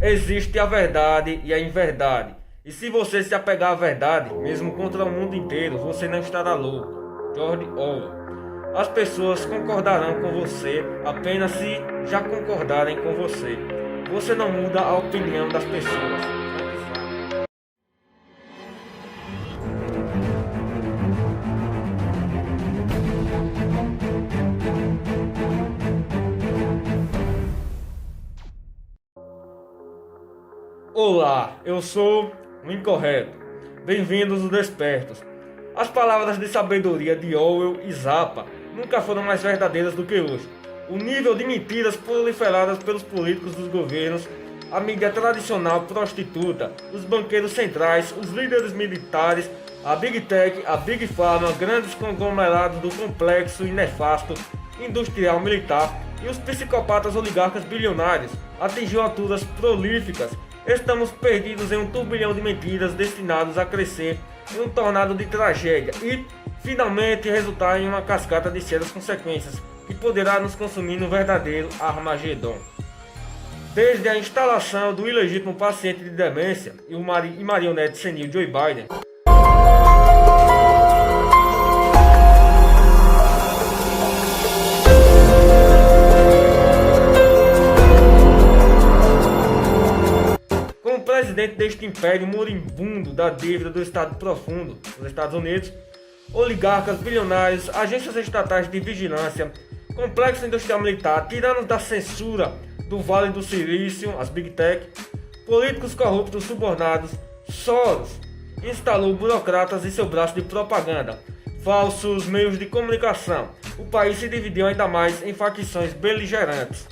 existe a verdade e a inverdade. E se você se apegar à verdade, mesmo contra o mundo inteiro, você não estará louco. George Orwell. As pessoas concordarão com você apenas se já concordarem com você. Você não muda a opinião das pessoas. Olá, eu sou o Incorreto. Bem-vindos aos Despertos. As palavras de sabedoria de Orwell e Zappa nunca foram mais verdadeiras do que hoje. O nível de mentiras proliferadas pelos políticos dos governos, a mídia tradicional prostituta, os banqueiros centrais, os líderes militares, a Big Tech, a Big Pharma, grandes conglomerados do complexo e nefasto industrial militar e os psicopatas oligarcas bilionários atingiu alturas prolíficas. Estamos perdidos em um turbilhão de mentiras destinados a crescer em um tornado de tragédia e, finalmente, resultar em uma cascata de sérias consequências que poderá nos consumir no verdadeiro Armagedon. Desde a instalação do ilegítimo paciente de demência e marionete senil Joe Biden, presidente deste império moribundo da dívida do Estado profundo nos Estados Unidos, oligarcas bilionários, agências estatais de vigilância, complexo industrial militar, tiranos da censura do Vale do Silício, as Big Tech, políticos corruptos subornados, Soros instalou burocratas em seu braço de propaganda, falsos meios de comunicação. O país se dividiu ainda mais em facções beligerantes.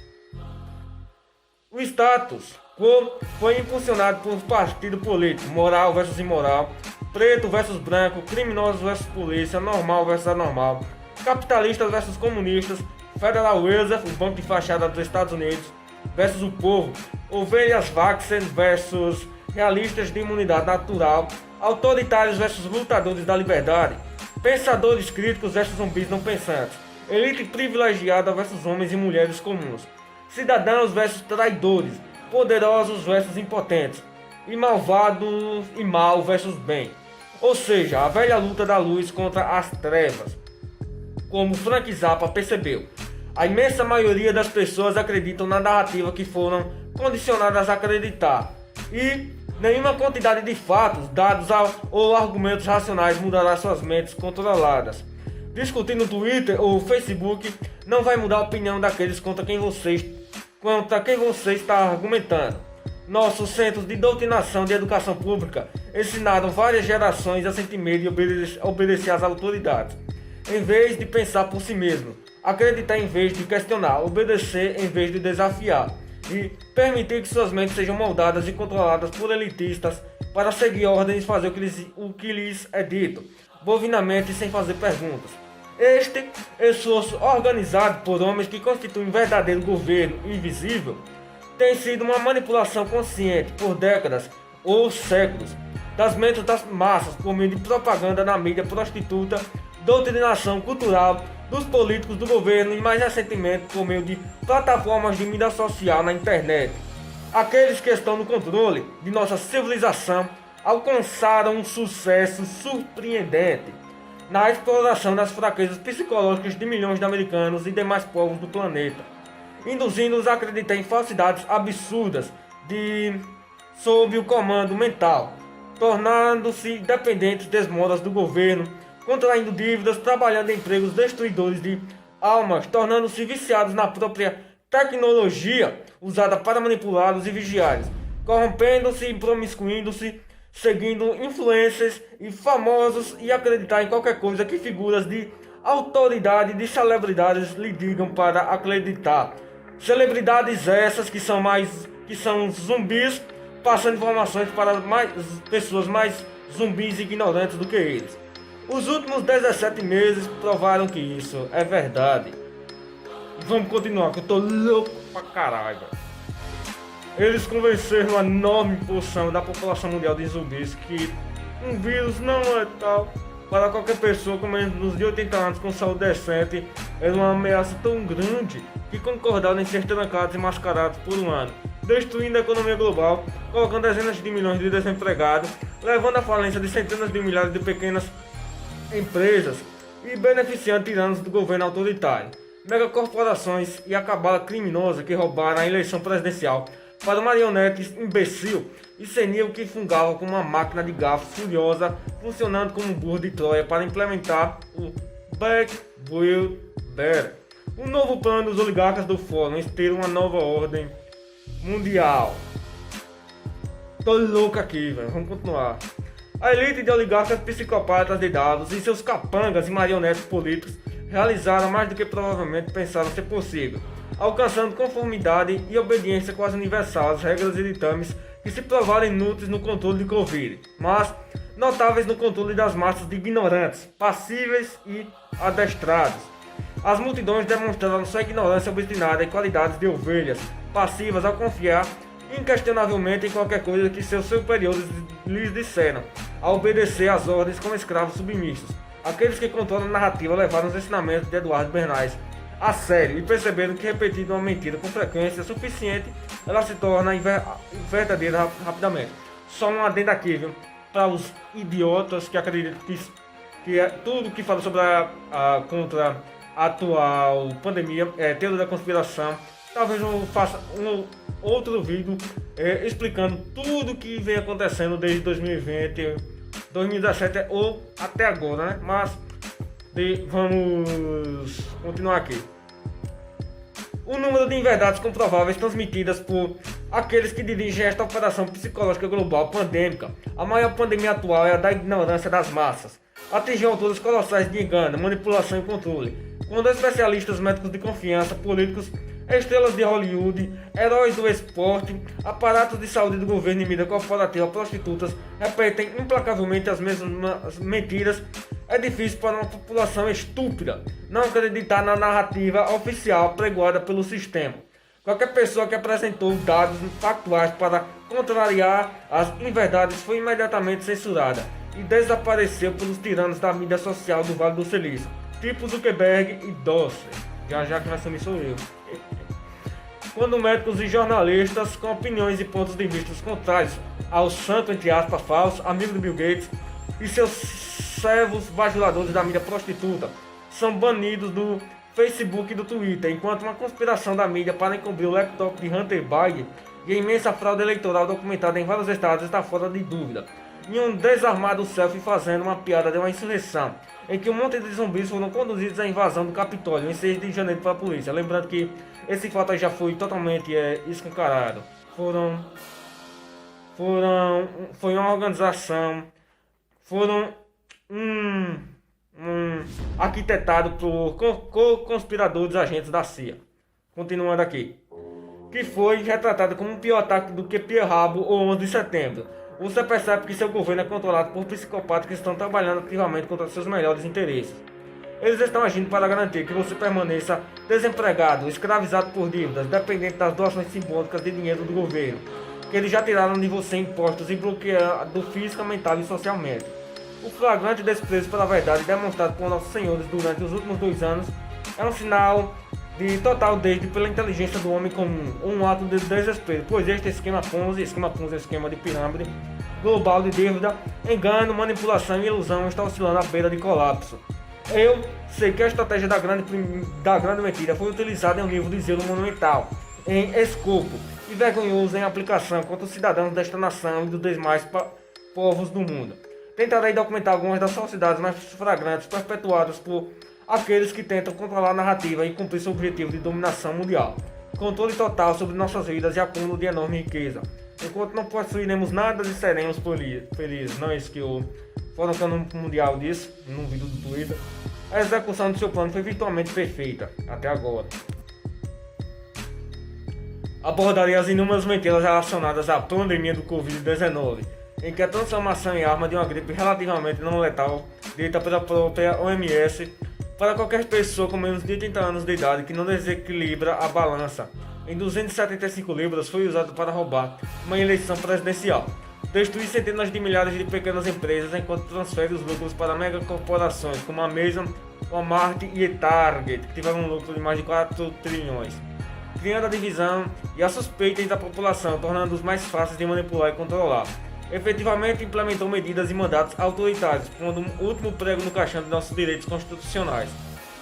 O status quo foi impulsionado por partido político, moral versus imoral, preto versus branco, criminosos versus polícia, normal versus anormal, capitalistas versus comunistas, Federal Reserve, o banco de fachada dos Estados Unidos, versus o povo, ovelhas Vaxen versus realistas de imunidade natural, autoritários versus lutadores da liberdade, pensadores críticos versus zumbis não pensantes, elite privilegiada versus homens e mulheres comuns, cidadãos versus traidores, poderosos versus impotentes, e malvados e mal versus bem. Ou seja, a velha luta da luz contra as trevas. Como Frank Zappa percebeu, a imensa maioria das pessoas acreditam na narrativa que foram condicionadas a acreditar, e nenhuma quantidade de fatos, dados ou argumentos racionais mudará suas mentes controladas. Discutir no Twitter ou Facebook não vai mudar a opinião daqueles contra quem você está argumentando. Nossos centros de doutrinação de educação pública ensinaram várias gerações a sentir medo e obedecer às autoridades, em vez de pensar por si mesmo, acreditar em vez de questionar, obedecer em vez de desafiar, e permitir que suas mentes sejam moldadas e controladas por elitistas para seguir ordens e fazer o que lhes é dito, bovinamente sem fazer perguntas. Este esforço organizado por homens que constituem um verdadeiro governo invisível tem sido uma manipulação consciente por décadas ou séculos das mentes das massas por meio de propaganda na mídia prostituta, doutrinação cultural dos políticos do governo e mais recentemente por meio de plataformas de mídia social na internet. Aqueles que estão no controle de nossa civilização alcançaram um sucesso surpreendente na exploração das fraquezas psicológicas de milhões de americanos e demais povos do planeta, induzindo-os a acreditar em falsidades absurdas sob o comando mental, tornando-se dependentes desmoras do governo, contraindo dívidas, trabalhando em empregos destruidores de almas, tornando-se viciados na própria tecnologia usada para manipulá-los e vigiá-los, corrompendo-se e promiscuindo-se, seguindo influencers e famosos e acreditar em qualquer coisa que figuras de autoridade de celebridades lhe digam para acreditar. Celebridades essas que são zumbis, passando informações para pessoas mais zumbis e ignorantes do que eles. Os últimos 17 meses provaram que isso é verdade. Vamos continuar, que eu tô louco pra caralho. Eles convenceram a enorme porção da população mundial de zumbis que um vírus não é tal para qualquer pessoa com menos de 80 anos com saúde decente. Era uma ameaça tão grande que concordaram em ser trancados e mascarados por um ano. destruindo a economia global, colocando dezenas de milhões de desempregados, levando à falência de centenas de milhares de pequenas empresas e beneficiando tiranos do governo autoritário, megacorporações e a cabala criminosa que roubaram a eleição presidencial para marionetes imbecil e senil que fungava como uma máquina de garfos furiosa, funcionando como um burro de Troia para implementar o Back Will Better, um novo plano dos oligarcas do Fórum ter uma nova ordem mundial. Tô louco aqui, velho. Vamos continuar. A elite de oligarcas psicopatas de dados e seus capangas e marionetes políticos realizaram mais do que provavelmente pensaram ser possível, alcançando conformidade e obediência quase universal às regras e ditames que se provaram inúteis no controle de Covid, mas notáveis no controle das massas de ignorantes, passíveis e adestrados. As multidões demonstraram sua ignorância obstinada e qualidades de ovelhas passivas ao confiar inquestionavelmente em qualquer coisa que seus superiores lhes disseram, a obedecer às ordens como escravos submissos. Aqueles que controlam a narrativa levaram os ensinamentos de Eduardo Bernays a sério e perceberam que repetindo uma mentira com frequência suficiente, ela se torna verdadeira rapidamente. Só um adendo aqui, viu? Para os idiotas que acreditam que tudo que fala sobre contra a atual pandemia é teoria da conspiração. Talvez eu faça um outro vídeo explicando tudo que vem acontecendo desde 2020, 2017 ou até agora, né? Mas vamos continuar aqui. O número de inverdades comprováveis transmitidas por aqueles que dirigem esta operação psicológica global pandêmica, a maior pandemia atual é a da ignorância das massas, atingiu alturas colossais de engano, manipulação e controle, quando especialistas médicos de confiança, políticos, estrelas de Hollywood, heróis do esporte, aparatos de saúde do governo e mídia corporativa, prostitutas, repetem implacavelmente as mesmas mentiras. É difícil para uma população estúpida não acreditar na narrativa oficial pregoada pelo sistema. Qualquer pessoa que apresentou dados factuais para contrariar as inverdades foi imediatamente censurada e desapareceu pelos tiranos da mídia social do Vale do Silício, tipo Zuckerberg e Dorsey. Já que vai assumir sou eu. Quando médicos e jornalistas com opiniões e pontos de vista contrários ao santo, entre aspas, falso, amigo de Bill Gates e seus servos bajuladores da mídia prostituta são banidos do Facebook e do Twitter, enquanto uma conspiração da mídia para encobrir o laptop de Hunter Biden e a imensa fraude eleitoral documentada em vários estados está fora de dúvida. E um desarmado selfie fazendo uma piada de uma insurreição, em que um monte de zumbis foram conduzidos à invasão do Capitólio em 6 de janeiro pela polícia. Lembrando que esse fato aí já foi totalmente escancarado. Foi uma organização, arquitetado por conspiradores agentes da CIA. Continuando aqui. Que foi retratado como um pior ataque do que Pearl Harbor ou 11 de setembro. Você percebe que seu governo é controlado por psicopatas que estão trabalhando ativamente contra seus melhores interesses. Eles estão agindo para garantir que você permaneça desempregado, escravizado por dívidas, dependente das doações simbólicas de dinheiro do governo, que eles já tiraram de você impostos e bloqueado física, mental e socialmente. O flagrante desprezo pela verdade demonstrado por nossos senhores durante os últimos 2 anos é um sinal de total desde pela inteligência do homem comum, ou um ato de desespero, pois este esquema Ponzi é esquema de pirâmide global de dívida, engano, manipulação e ilusão está oscilando à beira de colapso. Eu sei que a estratégia da grande mentira foi utilizada em um nível de zelo monumental, em escopo e vergonhoso em aplicação contra os cidadãos desta nação e dos demais povos do mundo. Tentarei documentar algumas das falsidades mais flagrantes perpetuadas por aqueles que tentam controlar a narrativa e cumprir seu objetivo de dominação mundial, controle total sobre nossas vidas e acúmulo de enorme riqueza. Enquanto não possuiremos nada e seremos felizes, não é isso que o Fórum Econômico Mundial disse num vídeo do Twitter. A execução do seu plano foi virtualmente perfeita, até agora. Abordarei as inúmeras mentiras relacionadas à pandemia do Covid-19, em que a transformação em arma de uma gripe relativamente não letal, dita pela própria OMS, para qualquer pessoa com menos de 30 anos de idade que não desequilibra a balança em 275 libras, foi usado para roubar uma eleição presidencial, destruir centenas de milhares de pequenas empresas enquanto transfere os lucros para megacorporações como a Amazon, Walmart e Target, que tiveram um lucro de mais de 4 trilhões. criando a divisão e a suspeita entre a população, tornando-os mais fáceis de manipular e controlar. Efetivamente implementou medidas e mandatos autoritários, pondo o último prego no caixão de nossos direitos constitucionais.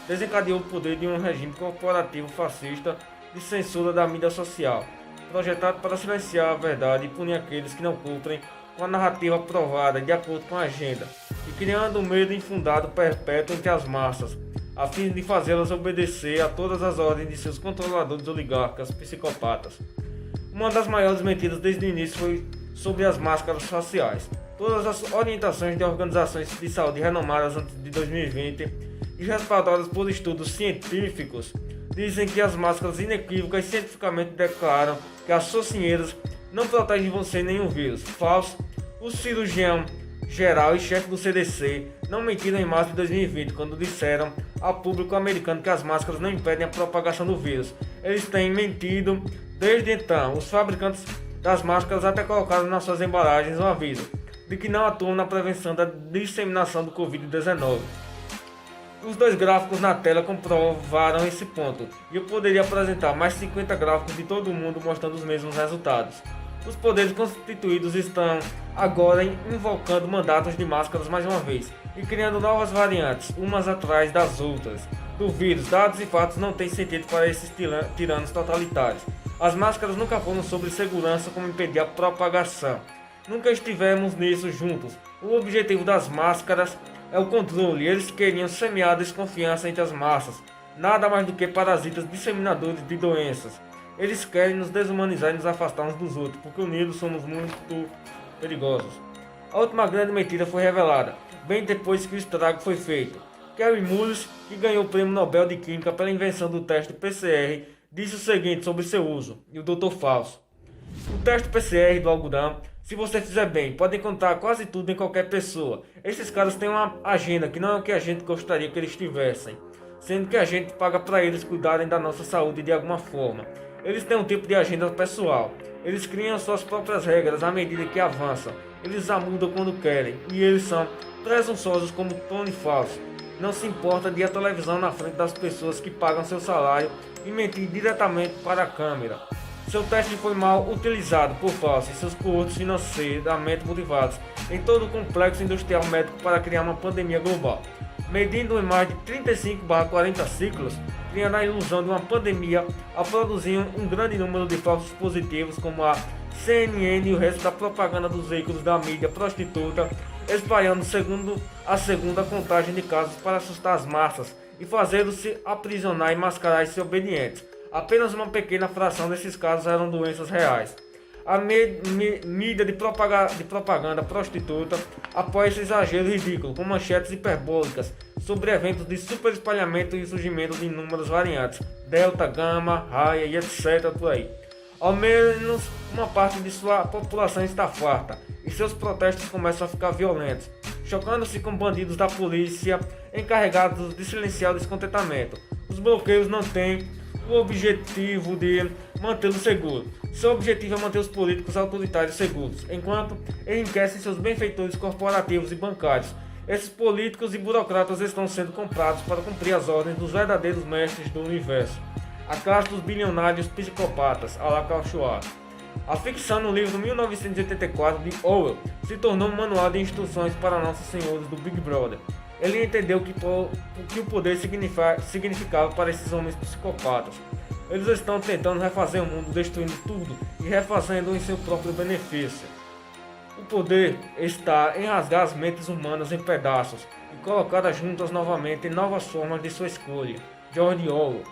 Desencadeou o poder de um regime corporativo fascista de censura da mídia social, projetado para silenciar a verdade e punir aqueles que não cumprem com a narrativa aprovada de acordo com a agenda, e criando um medo infundado perpétuo entre as massas, a fim de fazê-las obedecer a todas as ordens de seus controladores oligarcas psicopatas. Uma das maiores mentiras desde o início foi sobre as máscaras faciais. Todas as orientações de organizações de saúde renomadas antes de 2020 e respaldadas por estudos científicos dizem que as máscaras inequívocas cientificamente declaram que as socinheiras não protegem você nenhum vírus. Falso. O cirurgião geral e chefe do CDC não mentiram em março de 2020 quando disseram ao público americano que as máscaras não impedem a propagação do vírus. Eles têm mentido desde então. Os fabricantes das máscaras até colocaram nas suas embalagens um aviso de que não atuam na prevenção da disseminação do Covid-19. Os dois gráficos na tela comprovaram esse ponto, e eu poderia apresentar mais 50 gráficos de todo o mundo mostrando os mesmos resultados. Os poderes constituídos estão agora invocando mandatos de máscaras mais uma vez, e criando novas variantes, umas atrás das outras, do vírus. Dados e fatos não têm sentido para esses tiranos totalitários. As máscaras nunca foram sobre segurança como impedir a propagação. Nunca estivemos nisso juntos. O objetivo das máscaras é o controle. Eles queriam semear desconfiança entre as massas, nada mais do que parasitas disseminadores de doenças. Eles querem nos desumanizar e nos afastar uns dos outros, porque unidos somos muito perigosos. A última grande mentira foi revelada, bem depois que o estrago foi feito. Kary Mullis, que ganhou o Prêmio Nobel de Química pela invenção do teste PCR, disse o seguinte sobre seu uso, e o Dr. Fauci. O teste PCR do algodão, se você fizer bem, pode encontrar quase tudo em qualquer pessoa. Esses caras têm uma agenda que não é o que a gente gostaria que eles tivessem, sendo que a gente paga para eles cuidarem da nossa saúde de alguma forma. Eles têm um tipo de agenda pessoal. Eles criam suas próprias regras à medida que avançam. Eles a mudam quando querem. E eles são presunçosos como Tony Fauci. Não se importa de ir à televisão na frente das pessoas que pagam seu salário e mentir diretamente para a câmera. Seu teste foi mal utilizado por Fauci e seus coortes financeiramente motivados em todo o complexo industrial médico para criar uma pandemia global. Medindo em mais de 35/40 ciclos, criando a ilusão de uma pandemia ao produzir um grande número de falsos positivos como a CNN e o resto da propaganda dos veículos da mídia prostituta, espalhando a segunda contagem de casos para assustar as massas e fazendo-se aprisionar e mascarar e ser obedientes. Apenas uma pequena fração desses casos eram doenças reais. A mídia de propaganda prostituta apoia esse exagero ridículo com manchetes hiperbólicas sobre eventos de super espalhamento e surgimento de inúmeras variantes, delta, gama, raia e etc. por aí. Ao menos uma parte de sua população está farta e seus protestos começam a ficar violentos, chocando-se com bandidos da polícia encarregados de silenciar o descontentamento. Os bloqueios não têm o objetivo de mantê-lo seguro. Seu objetivo é manter os políticos autoritários seguros, enquanto enriquecem seus benfeitores corporativos e bancários. Esses políticos e burocratas estão sendo comprados para cumprir as ordens dos verdadeiros mestres do universo, a classe dos bilionários psicopatas, a la Cauchoir. A ficção no livro 1984 de Orwell se tornou um manual de instruções para nossos senhores do Big Brother. Ele entendeu que o poder significava para esses homens psicopatas. Eles estão tentando refazer o mundo, destruindo tudo e refazendo em seu próprio benefício. O poder está em rasgar as mentes humanas em pedaços e colocá-las juntas novamente em novas formas de sua escolha. George Orwell.